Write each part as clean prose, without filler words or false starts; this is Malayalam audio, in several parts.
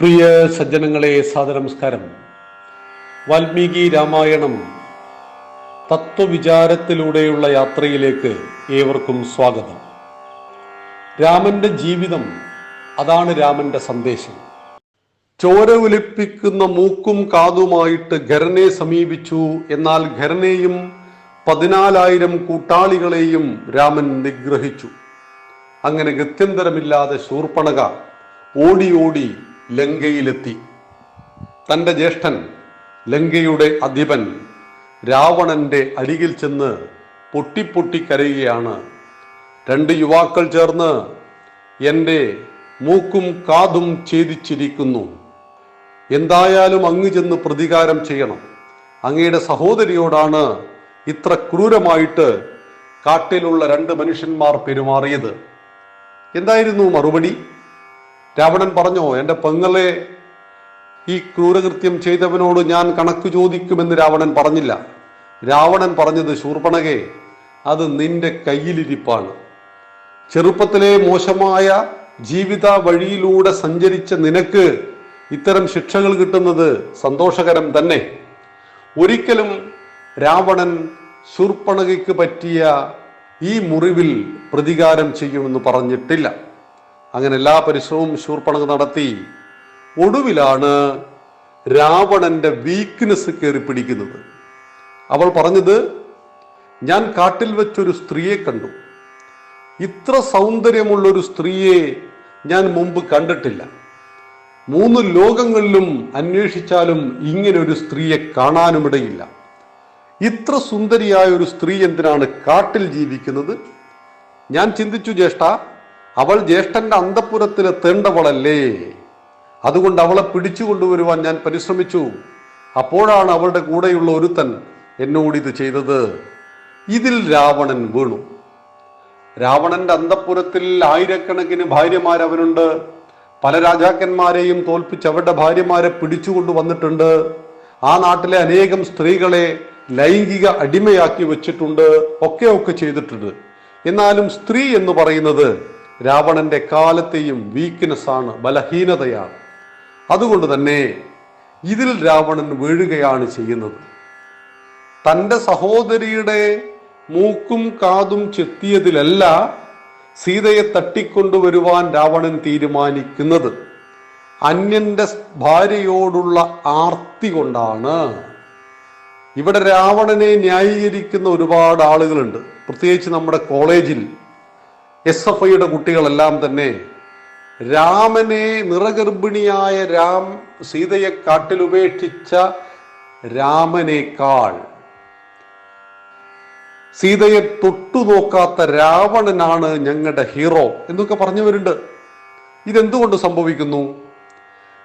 പ്രിയ സജ്ജനങ്ങളെ, സാദരനമസ്കാരം. വാൽമീകി രാമായണം തത്വവിചാരത്തിലൂടെയുള്ള യാത്രയിലേക്ക് ഏവർക്കും സ്വാഗതം. രാമന്റെ ജീവിതം, അതാണ് രാമന്റെ സന്ദേശം. ചോര ഒലിപ്പിക്കുന്ന മൂക്കും കാതുമായിട്ട് ഖരനെ സമീപിച്ചു. എന്നാൽ ഖരനെയും 14,000 കൂട്ടാളികളെയും രാമൻ നിഗ്രഹിച്ചു. അങ്ങനെ ഗത്യന്തരമില്ലാതെ ശൂർപ്പണഖ ഓടി ഓടി ലങ്കയിലെത്തി. തൻ്റെ ജ്യേഷ്ഠൻ, ലങ്കയുടെ അധിപൻ രാവണന്റെ അരികിൽ ചെന്ന് പൊട്ടിപ്പൊട്ടി കരയുകയാണ്. 2 യുവാക്കൾ ചേർന്ന് എൻ്റെ മൂക്കും കാതും ഛേദിച്ചിരിക്കുന്നു. എന്തായാലും അങ്ങ് ചെന്ന് പ്രതികാരം ചെയ്യണം. അങ്ങയുടെ സഹോദരിയോടാണ് ഇത്ര ക്രൂരമായിട്ട് കാട്ടിലുള്ള 2 മനുഷ്യന്മാർ പെരുമാറിയത്. എന്തായിരുന്നു മറുപടി? രാവണൻ പറഞ്ഞോ, എൻ്റെ പെങ്ങളെ ഈ ക്രൂരകൃത്യം ചെയ്തവനോട് ഞാൻ കണക്ക് ചോദിക്കുമെന്ന് രാവണൻ പറഞ്ഞില്ല. രാവണൻ പറഞ്ഞത്, ശൂർപ്പണഖേ, അത് നിന്റെ കയ്യിലിരിപ്പാണ്. ചെറുപ്പത്തിലെ മോശമായ ജീവിത വഴിയിലൂടെ സഞ്ചരിച്ച നിനക്ക് ഇത്തരം ശിക്ഷകൾ കിട്ടുന്നത് സന്തോഷകരം തന്നെ. ഒരിക്കലും രാവണൻ ശൂർപ്പണഖയ്ക്ക് പറ്റിയ ഈ മുറിവിൽ പ്രതികാരം ചെയ്യുമെന്ന് പറഞ്ഞിട്ടില്ല. അങ്ങനെ എല്ലാ പരിശ്രമവും ശൂർപ്പണഖ നടത്തി. ഒടുവിലാണ് രാവണന്റെ വീക്ക്നെസ് കയറി പിടിക്കുന്നത്. അവൾ പറഞ്ഞത്, ഞാൻ കാട്ടിൽ വെച്ചൊരു സ്ത്രീയെ കണ്ടു. ഇത്ര സൗന്ദര്യമുള്ളൊരു സ്ത്രീയെ ഞാൻ മുമ്പ് കണ്ടിട്ടില്ല. 3 ലോകങ്ങളിലും അന്വേഷിച്ചാലും ഇങ്ങനെ ഒരു സ്ത്രീയെ കാണാനുമിടയില്ല. ഇത്ര സുന്ദരിയായ ഒരു സ്ത്രീ എന്തിനാണ് കാട്ടിൽ ജീവിക്കുന്നത്? ഞാൻ ചിന്തിച്ചു, ജ്യേഷ്ഠ, അവൾ ജ്യേഷ്ഠന്റെ അന്തഃപുരത്തിലെത്തേണ്ടവളല്ലേ? അതുകൊണ്ട് അവളെ പിടിച്ചു കൊണ്ടുവരുവാൻ ഞാൻ പരിശ്രമിച്ചു. അപ്പോഴാണ് അവളുടെ കൂടെയുള്ള ഒരുത്തൻ എന്നോട് ഇത് ചെയ്തത്. ഇതിൽ രാവണൻ വീണു. രാവണന്റെ അന്തഃപുരത്തിൽ ആയിരക്കണക്കിന് ഭാര്യമാരവനുണ്ട്. പല രാജാക്കന്മാരെയും തോൽപ്പിച്ച് അവരുടെ ഭാര്യമാരെ പിടിച്ചുകൊണ്ടു വന്നിട്ടുണ്ട്. ആ നാട്ടിലെ അനേകം സ്ത്രീകളെ ലൈംഗിക അടിമയാക്കി വെച്ചിട്ടുണ്ട്. ഒക്കെ ചെയ്തിട്ടുണ്ട്. എന്നാലും സ്ത്രീ എന്ന് പറയുന്നത് രാവണന്റെ കാലത്തെയും വീക്ക്നെസ്സാണ്, ബലഹീനതയാണ്. അതുകൊണ്ട് തന്നെ ഇതിൽ രാവണൻ വീഴുകയാണ് ചെയ്യുന്നത്. തൻ്റെ സഹോദരിയുടെ മൂക്കും കാതും ചെത്തിയതിലല്ല സീതയെ തട്ടിക്കൊണ്ടുവരുവാൻ രാവണൻ തീരുമാനിക്കുന്നത്. അന്യന്റെ ഭാര്യയോടുള്ള ആർത്തി കൊണ്ടാണ്. ഇവിടെ രാവണനെ ന്യായീകരിക്കുന്ന ഒരുപാട് ആളുകളുണ്ട്. പ്രത്യേകിച്ച് നമ്മുടെ കോളേജിൽ SFIയുടെ കുട്ടികളെല്ലാം തന്നെ രാമനെ, നിറഗർഭിണിയായ സീതയെ കാട്ടിലുപേക്ഷിച്ച രാമനേക്കാൾ സീതയെ തൊട്ടുനോക്കാത്ത രാവണനാണ് ഞങ്ങളുടെ ഹീറോ എന്നൊക്കെ പറഞ്ഞവരുണ്ട്. ഇതെന്തുകൊണ്ട് സംഭവിക്കുന്നു?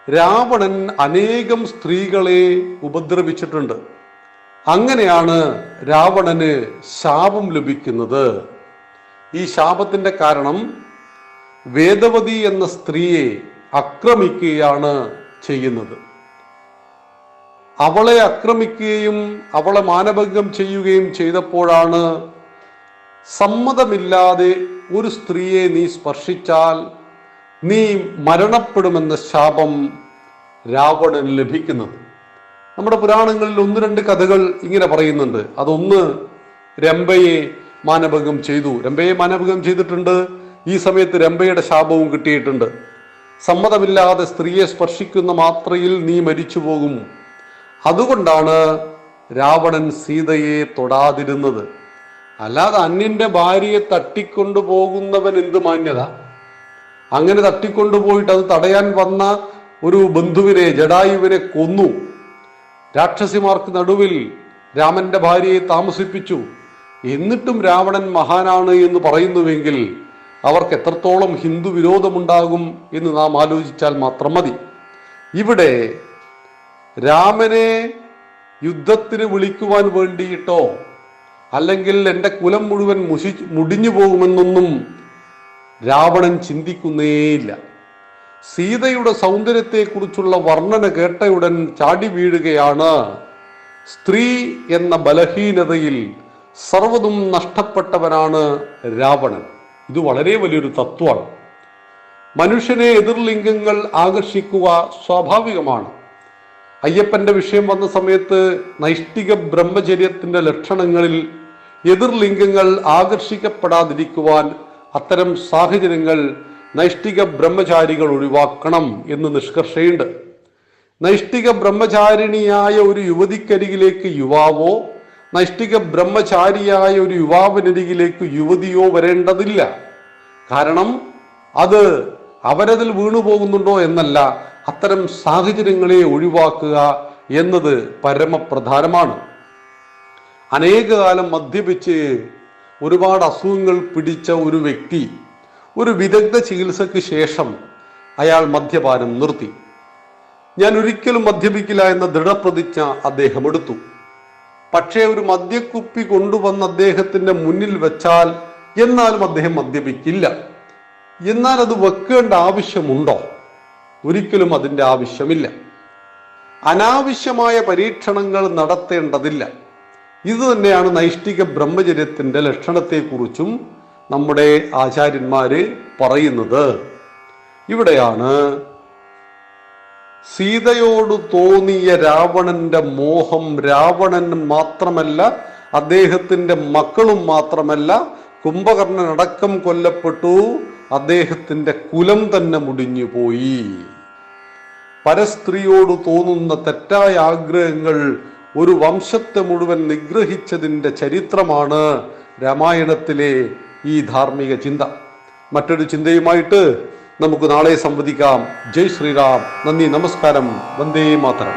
രാവണൻ അനേകം സ്ത്രീകളെ ഉപദ്രവിച്ചിട്ടുണ്ട്. അങ്ങനെയാണ് രാവണന് ശാപം ലഭിക്കുന്നത്. ഈ ശാപത്തിന്റെ കാരണം വേദവതി എന്ന സ്ത്രീയെ ആക്രമിക്കുകയാണ് ചെയ്യുന്നത്. അവളെ ആക്രമിക്കുകയും അവളെ മാനഭംഗം ചെയ്യുകയും ചെയ്തപ്പോഴാണ് സമ്മതമില്ലാതെ ഒരു സ്ത്രീയെ നീ സ്പർശിച്ചാൽ നീ മരണപ്പെടുമെന്ന ശാപം രാവണന് ലഭിക്കുന്നത്. നമ്മുടെ പുരാണങ്ങളിൽ 1-2 കഥകൾ ഇങ്ങനെ പറയുന്നുണ്ട്. അതൊന്ന്, രംഭയെ മാനഭംഗം ചെയ്തു. രംഭയെ മാനഭംഗം ചെയ്തിട്ടുണ്ട്. ഈ സമയത്ത് രംഭയുടെ ശാപവും കിട്ടിയിട്ടുണ്ട്. സമ്മതമില്ലാതെ സ്ത്രീയെ സ്പർശിക്കുന്ന മാത്രയിൽ നീ മരിച്ചു പോകും. അതുകൊണ്ടാണ് രാവണൻ സീതയെ തൊടാതിരുന്നത്. അല്ലാതെ അന്യന്റെ ഭാര്യയെ തട്ടിക്കൊണ്ടു പോകുന്നവൻ എന്ത് മാന്യത? അങ്ങനെ തട്ടിക്കൊണ്ടുപോയിട്ട് അത് തടയാൻ വന്ന ഒരു ബന്ധുവിനെ, ജടായുവിനെ കൊന്നു. രാക്ഷസിമാർക്ക് നടുവിൽ രാമന്റെ ഭാര്യയെ താമസിപ്പിച്ചു. എന്നിട്ടും രാവണൻ മഹാനാണ് എന്ന് പറയുന്നുവെങ്കിൽ അവർക്ക് എത്രത്തോളം ഹിന്ദു വിരോധമുണ്ടാകും എന്ന് നാം ആലോചിച്ചാൽ മാത്രം മതി. ഇവിടെ രാമനെ യുദ്ധത്തിന് വിളിക്കുവാൻ വേണ്ടിയിട്ടോ അല്ലെങ്കിൽ എൻ്റെ കുലം മുഴുവൻ മുടിഞ്ഞു പോകുമെന്നൊന്നും രാവണൻ ചിന്തിക്കുന്നേയില്ല. സീതയുടെ സൗന്ദര്യത്തെക്കുറിച്ചുള്ള വർണ്ണന കേട്ടയുടൻ ചാടി വീഴുകയാണ്. സ്ത്രീ എന്ന ബലഹീനതയിൽ സർവ്വതും നഷ്ടപ്പെട്ടവനാണ് രാവണൻ. ഇത് വളരെ വലിയൊരു തത്വമാണ്. മനുഷ്യനെ എതിർലിംഗങ്ങൾ ആകർഷിക്കുക സ്വാഭാവികമാണ്. അയ്യപ്പന്റെ വിഷയം വന്ന സമയത്ത് നൈഷ്ഠിക ബ്രഹ്മചര്യത്തിന്റെ ലക്ഷണങ്ങളിൽ എതിർലിംഗങ്ങൾ ആകർഷിക്കപ്പെടാതിരിക്കുവാൻ അത്തരം സാഹചര്യങ്ങൾ നൈഷ്ഠിക ബ്രഹ്മചാരികൾ ഒഴിവാക്കണം എന്ന് നിഷ്കർഷയുണ്ട്. നൈഷ്ഠിക ബ്രഹ്മചാരിണിയായ ഒരു യുവതിക്കരികിലേക്ക് യുവാവോ നൈഷ്ഠിക ബ്രഹ്മചാരിയായ ഒരു യുവാവിനരികിലേക്ക് യുവതിയോ വരേണ്ടതില്ല. കാരണം അത് അവരതിൽ വീണുപോകുന്നുണ്ടോ എന്നല്ല, അത്തരം സാഹചര്യങ്ങളെ ഒഴിവാക്കുക എന്നത് പരമപ്രധാനമാണ്. അനേകകാലം മദ്യപിച്ച് ഒരുപാട് അസുഖങ്ങൾ പിടിച്ച ഒരു വ്യക്തി ഒരു വിദഗ്ധ ചികിത്സയ്ക്ക് ശേഷം അയാൾ മദ്യപാനം നിർത്തി. ഞാൻ ഒരിക്കലും മദ്യപിക്കില്ല എന്ന ദൃഢപ്രതിജ്ഞ അദ്ദേഹം എടുത്തു. പക്ഷേ ഒരു മദ്യക്കുപ്പി കൊണ്ടുവന്ന് അദ്ദേഹത്തിന്റെ മുന്നിൽ വെച്ചാൽ എന്നാലും അദ്ദേഹം മദ്യപിക്കില്ല. എന്നാൽ അത് വെക്കേണ്ട ആവശ്യമുണ്ടോ? ഒരിക്കലും അതിൻ്റെ ആവശ്യമില്ല. അനാവശ്യമായ പരീക്ഷണങ്ങൾ നടത്തേണ്ടതില്ല. ഇത് തന്നെയാണ് നൈഷ്ഠിക ബ്രഹ്മചര്യത്തിന്റെ ലക്ഷണത്തെക്കുറിച്ചും നമ്മുടെ ആചാര്യന്മാര് പറയുന്നത്. ഇവിടെയാണ് സീതയോട് തോന്നിയ രാവണന്റെ മോഹം രാവണൻ മാത്രമല്ല, അദ്ദേഹത്തിന്റെ മക്കളും മാത്രമല്ല, കുംഭകർണനടക്കം കൊല്ലപ്പെട്ടു, അദ്ദേഹത്തിന്റെ കുലം തന്നെ മുടിഞ്ഞു പോയി. പരസ്ത്രീയോട് തോന്നുന്ന തെറ്റായ ആഗ്രഹങ്ങൾ ഒരു വംശത്തെ മുഴുവൻ നിഗ്രഹിച്ചതിൻ്റെ ചരിത്രമാണ് രാമായണത്തിലെ ഈ ധാർമ്മിക ചിന്ത. മറ്റൊരു ചിന്തയുമായിട്ട് നമുക്ക് നാളെ സംവദിക്കാം. ജയ് ശ്രീറാം. നന്ദി, നമസ്കാരം. വന്ദേ മാതരം.